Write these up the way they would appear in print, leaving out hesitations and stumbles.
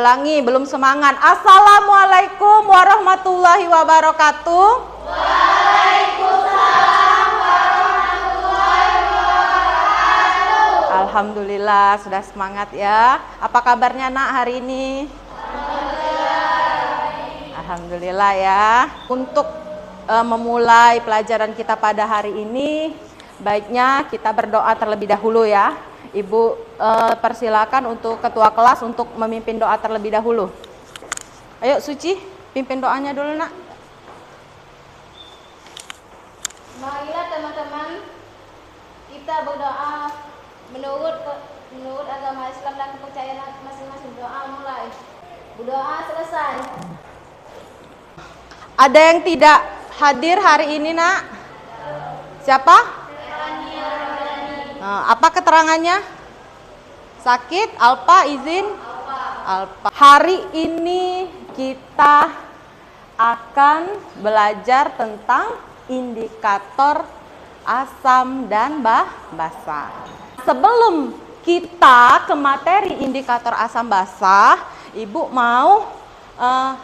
ulangi, belum semangat. Assalamualaikum warahmatullahi wabarakatuh. Waalaikumsalam warahmatullahi wabarakatuh. Alhamdulillah sudah semangat ya. Apa kabarnya nak hari ini? Alhamdulillah ya. Untuk memulai pelajaran kita pada hari ini, baiknya kita berdoa terlebih dahulu ya. Ibu persilakan untuk ketua kelas untuk memimpin doa terlebih dahulu. Ayo Suci, pimpin doanya dulu nak. Marilah teman-teman kita berdoa menurut agama Islam dan kepercayaan masing-masing. Doa mulai. Berdoa selesai. Ada yang tidak hadir hari ini nak? Siapa? Apa keterangannya? Sakit? Alpa izin? Alpa. Hari ini kita akan belajar tentang indikator asam dan basa. Sebelum kita ke materi indikator asam basa, Ibu mau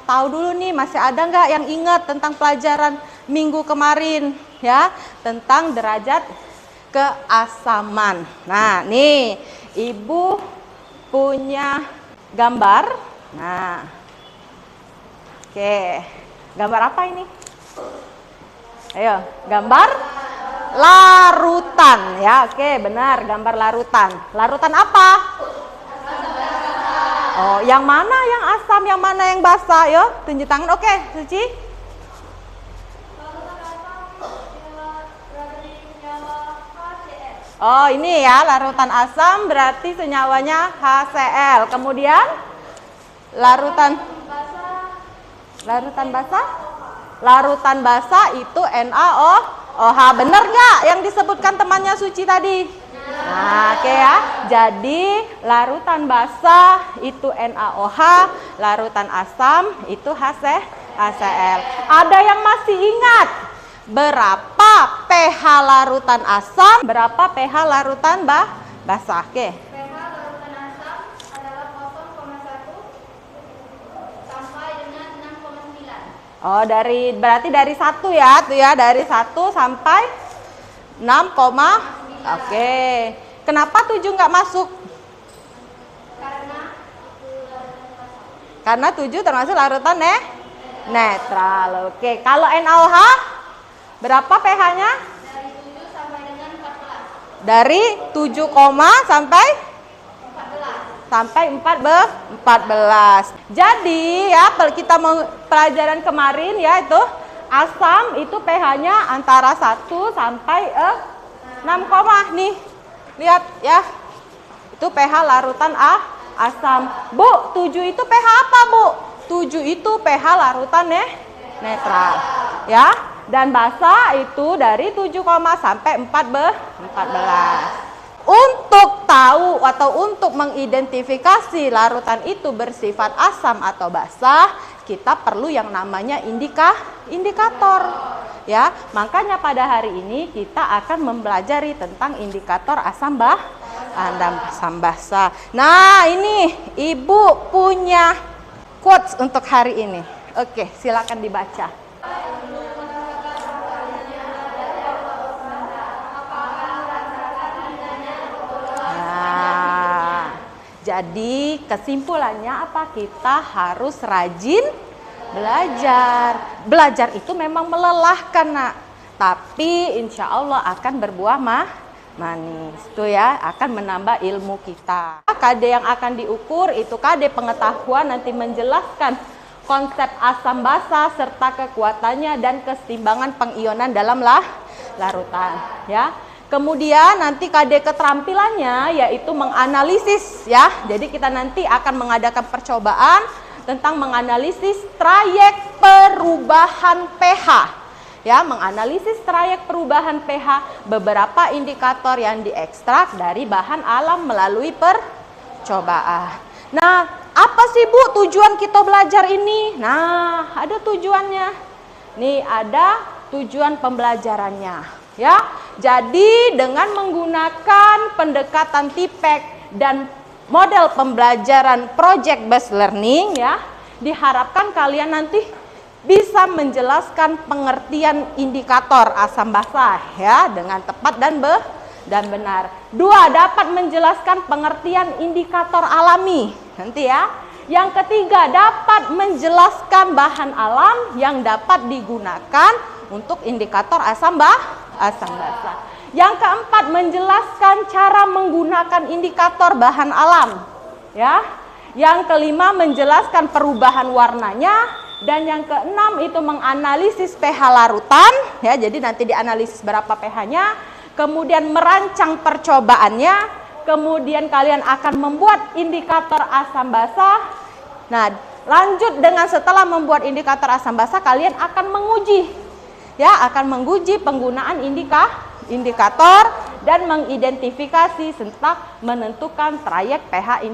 tahu dulu nih, masih ada nggak yang ingat tentang pelajaran minggu kemarin ya, tentang derajat keasaman. Nah, nih Ibu punya gambar. Nah, oke, gambar apa ini? Ayo, gambar larutan ya. Oke, benar, gambar larutan. Larutan apa? Oh, yang mana yang asam, yang mana yang basa? Yo, tunjuk tangan. Oke, Suci. Oh, ini ya, larutan asam berarti senyawanya HCl. Kemudian larutan basa? Larutan basa itu NaOH. Bener nggak yang disebutkan temannya Suci tadi? Nah, oke ya. Jadi larutan basa itu NaOH, larutan asam itu HCl. Ada yang masih ingat berapa pH larutan asam, berapa pH larutan basa? Oke. pH larutan asam adalah 0,1 sampai dengan 6,9. Oh, berarti dari 1 ya, tuh ya, dari 1 sampai 6, oke. Kenapa 7 nggak masuk? Karena 7 termasuk larutan netral. Oke, kalau NaOH berapa pH-nya? Dari 7 sampai dengan 14. Dari 7, sampai 14. Jadi ya, kita mau pelajaran kemarin ya, itu asam itu pH-nya antara 1 sampai 6, nih. Lihat ya. Itu pH larutan asam. Bu, 7 itu pH apa, Bu? 7 itu pH larutan netral. Ya. Dan basa itu dari 7, sampai 14. Untuk tahu atau untuk mengidentifikasi larutan itu bersifat asam atau basa, kita perlu yang namanya indikator. Ya, makanya pada hari ini kita akan mempelajari tentang indikator asam basa. Nah, ini Ibu punya quotes untuk hari ini. Oke, silakan dibaca. Jadi kesimpulannya apa? Kita harus rajin belajar. Belajar itu memang melelahkan nak, tapi insya Allah akan berbuah manis. Itu ya, akan menambah ilmu kita. KD yang akan diukur itu KD pengetahuan, nanti menjelaskan konsep asam basa serta kekuatannya dan keseimbangan pengionan dalam larutan. Ya. Kemudian nanti KD keterampilannya yaitu menganalisis ya. Jadi kita nanti akan mengadakan percobaan tentang menganalisis trayek perubahan pH. Ya, menganalisis trayek perubahan pH beberapa indikator yang diekstrak dari bahan alam melalui percobaan. Nah, apa sih Bu tujuan kita belajar ini? Nah, ada tujuannya. Nih ada tujuan pembelajarannya. Ya, jadi dengan menggunakan pendekatan TIPEC dan model pembelajaran project based learning ya, diharapkan kalian nanti bisa menjelaskan pengertian indikator asam basa ya dengan tepat dan benar. 2, dapat menjelaskan pengertian indikator alami nanti ya. Yang ketiga, dapat menjelaskan bahan alam yang dapat digunakan untuk indikator asam basa. Yang keempat, menjelaskan cara menggunakan indikator bahan alam ya. Yang kelima, menjelaskan perubahan warnanya. Dan yang keenam itu menganalisis pH larutan ya, jadi nanti dianalisis berapa pH-nya, kemudian merancang percobaannya, kemudian kalian akan membuat indikator asam basa. Nah, lanjut dengan setelah membuat indikator asam basa, kalian akan menguji ya, akan menguji penggunaan indikator dan mengidentifikasi serta menentukan trayek pH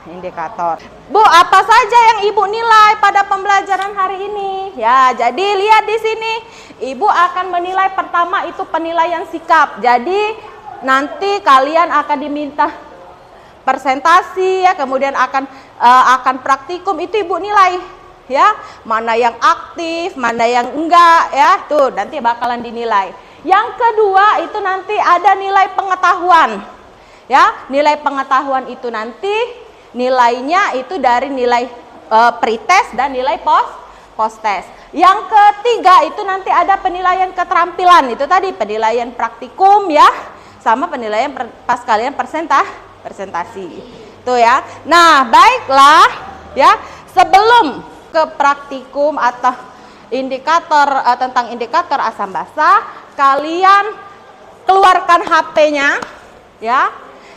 indikator. Bu, apa saja yang Ibu nilai pada pembelajaran hari ini? Ya, jadi lihat di sini. Ibu akan menilai pertama itu penilaian sikap. Jadi nanti kalian akan diminta presentasi ya, kemudian akan praktikum, itu Ibu nilai ya. Mana yang aktif, mana yang enggak ya. Tuh, nanti bakalan dinilai. Yang kedua itu nanti ada nilai pengetahuan ya. Nilai pengetahuan itu nanti nilainya itu dari nilai pretest dan nilai post-test. Yang ketiga itu nanti ada penilaian keterampilan, itu tadi penilaian praktikum ya, sama penilaian pas kalian presentasi. Tuh ya. Nah, baiklah ya, sebelum ke praktikum atau indikator tentang indikator asam basa, kalian keluarkan HP-nya ya.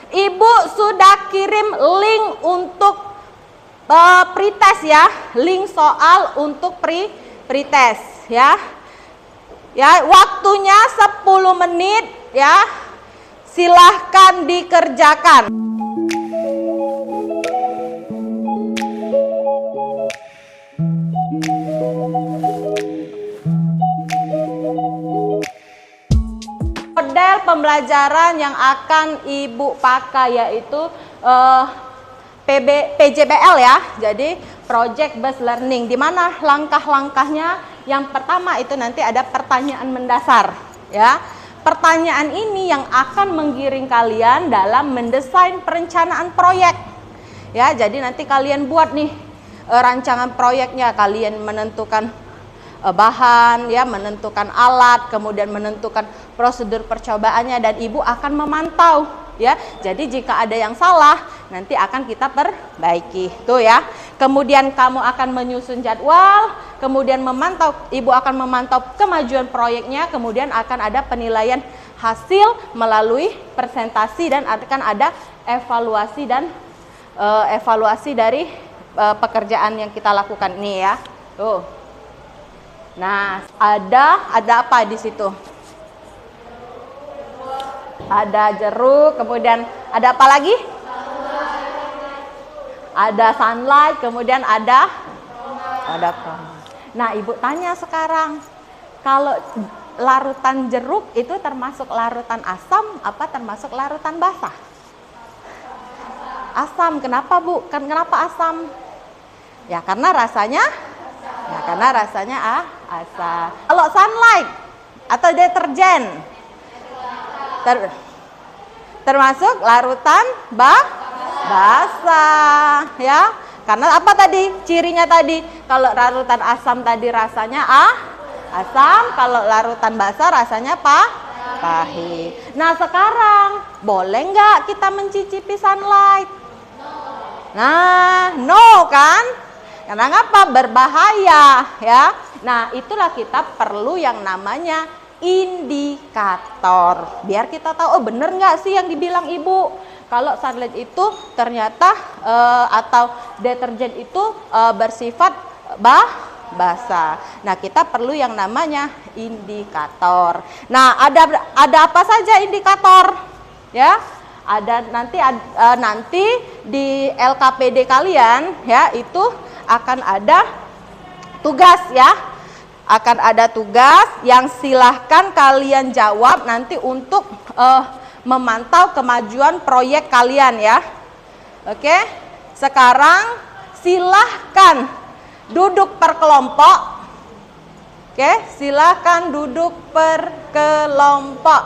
Ibu sudah kirim link untuk pretest ya, link soal untuk pretest ya. Ya, waktunya 10 menit ya. Silahkan dikerjakan. Model pembelajaran yang akan Ibu pakai yaitu PJBL ya. Jadi project based learning, di mana langkah-langkahnya yang pertama itu nanti ada pertanyaan mendasar ya. Pertanyaan ini yang akan menggiring kalian dalam mendesain perencanaan proyek ya. Jadi nanti kalian buat nih rancangan proyeknya, kalian menentukan bahan ya, menentukan alat, kemudian menentukan prosedur percobaannya, dan Ibu akan memantau ya. Jadi jika ada yang salah nanti akan kita perbaiki tuh ya. Kemudian kamu akan menyusun jadwal, kemudian memantau, Ibu akan memantau kemajuan proyeknya, kemudian akan ada penilaian hasil melalui presentasi dan akan ada evaluasi dan evaluasi dari pekerjaan yang kita lakukan ini ya. Tuh. Nah, ada apa di situ? Ada jeruk, kemudian ada apa lagi? Ada sunlight, kemudian ada Nah, Ibu tanya sekarang, kalau larutan jeruk itu termasuk larutan asam apa termasuk larutan basah? Asam. Kenapa, Bu? Kenapa asam? Ya karena rasanya asam. Kalau sunlight atau deterjen termasuk larutan basah ya. Karena apa tadi? Cirinya tadi, kalau larutan asam tadi rasanya asam, kalau larutan basah rasanya pahit. Nah, sekarang boleh nggak kita mencicipi sunlight? Nah, no kan? Karena apa? Berbahaya ya. Nah, itulah kita perlu yang namanya indikator. Biar kita tahu, oh bener nggak sih yang dibilang Ibu? Kalau sunlight itu ternyata atau deterjen itu bersifat basah. Nah, kita perlu yang namanya indikator. Nah, ada apa saja indikator? Ya, ada nanti di LKPD kalian ya, itu akan ada tugas ya. Akan ada tugas yang silahkan kalian jawab nanti untuk memantau kemajuan proyek kalian ya. Oke, sekarang silahkan duduk per kelompok. Oke, silahkan duduk per kelompok.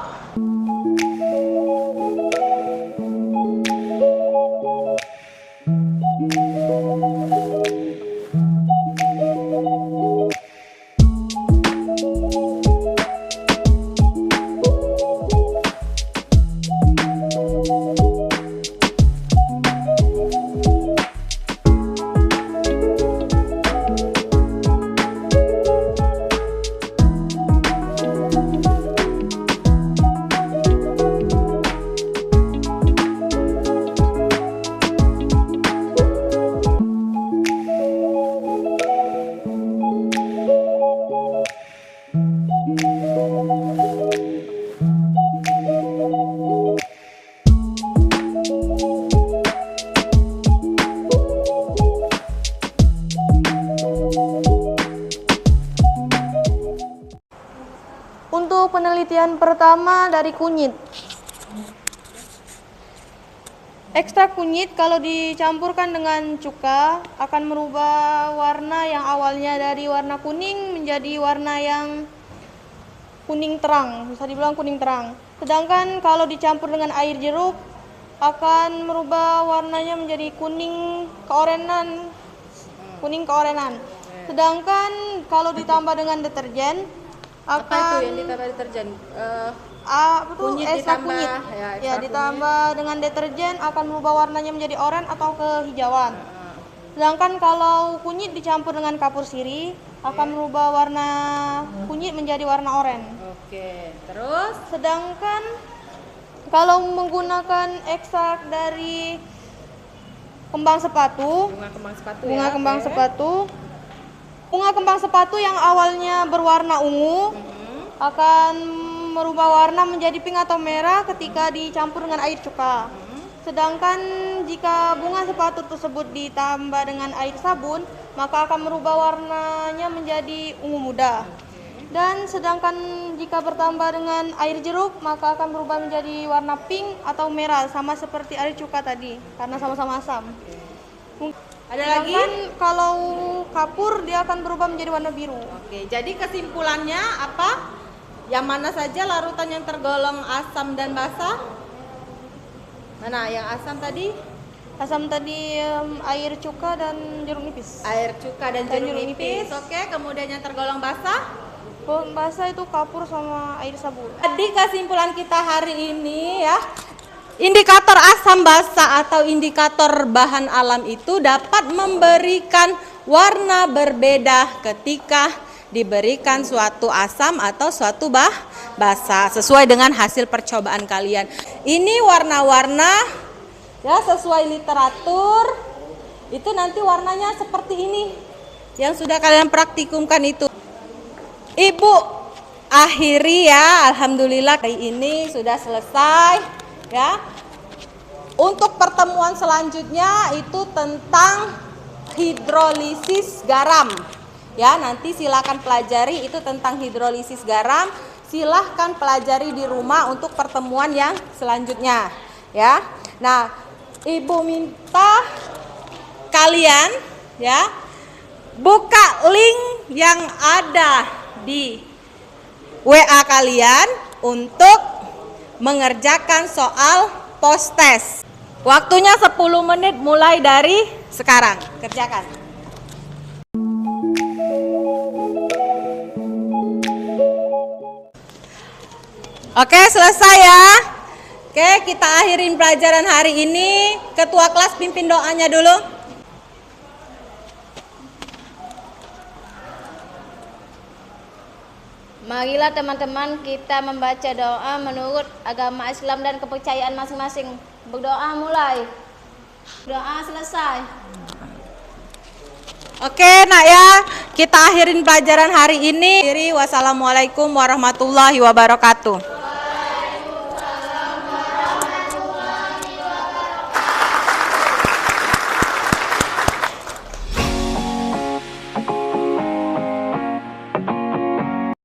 Untuk penelitian pertama dari kunyit. Ekstrak kunyit kalau dicampurkan dengan cuka akan merubah warna yang awalnya dari warna kuning menjadi warna yang kuning terang, bisa dibilang kuning terang. Sedangkan kalau dicampur dengan air jeruk akan merubah warnanya menjadi kuning keorenan. Sedangkan kalau ditambah dengan deterjen Apa itu akan yang ditambah deterjen? kunyit ditambah, kunyit. ya, Ya, ditambah dengan deterjen akan merubah warnanya menjadi oranye atau kehijauan. Sedangkan kalau kunyit dicampur dengan kapur sirih akan merubah warna kunyit menjadi warna oranye. Oke, terus Sedangkan kalau menggunakan ekstrak dari kembang sepatu, bunga kembang sepatu bunga ya. kembang Oke. sepatu, bunga kembang sepatu yang awalnya berwarna ungu akan merubah warna menjadi pink atau merah ketika dicampur dengan air cuka. Sedangkan jika bunga sepatu tersebut ditambah dengan air sabun, maka akan merubah warnanya menjadi ungu muda. Dan sedangkan jika bertambah dengan air jeruk, maka akan berubah menjadi warna pink atau merah, sama seperti air cuka tadi, karena sama-sama asam. Ada lagi? Sedangkan kalau kapur dia akan berubah menjadi warna biru. Oke, jadi kesimpulannya apa? Yang mana saja larutan yang tergolong asam dan basa? Mana yang asam tadi? Asam tadi air cuka dan jeruk nipis. Air cuka dan Dan jeruk jeruk nipis. nipis. Oke, kemudian yang tergolong basa? Basah itu kapur sama air sabun. Jadi kesimpulan kita hari ini ya, indikator asam basa atau indikator bahan alam itu dapat memberikan warna berbeda ketika diberikan suatu asam atau suatu basa sesuai dengan hasil percobaan kalian. Ini warna-warna ya sesuai literatur itu nanti warnanya seperti ini yang sudah kalian praktikumkan itu. Ibu akhiri ya, alhamdulillah hari ini sudah selesai ya. Untuk pertemuan selanjutnya itu tentang hidrolisis garam. Ya, nanti silakan pelajari itu tentang hidrolisis garam. Silahkan pelajari di rumah untuk pertemuan yang selanjutnya ya. Nah, Ibu minta kalian ya buka link yang ada di WA kalian untuk mengerjakan soal post test. Waktunya 10 menit mulai dari sekarang. Kerjakan. Oke, selesai ya. Oke, kita akhirin pelajaran hari ini. Ketua kelas pimpin doanya dulu. Marilah teman-teman kita membaca doa menurut agama Islam dan kepercayaan masing-masing. Berdoa mulai. Doa selesai. Oke, nak ya, kita akhirin pelajaran hari ini. Wassalamualaikum warahmatullahi wabarakatuh.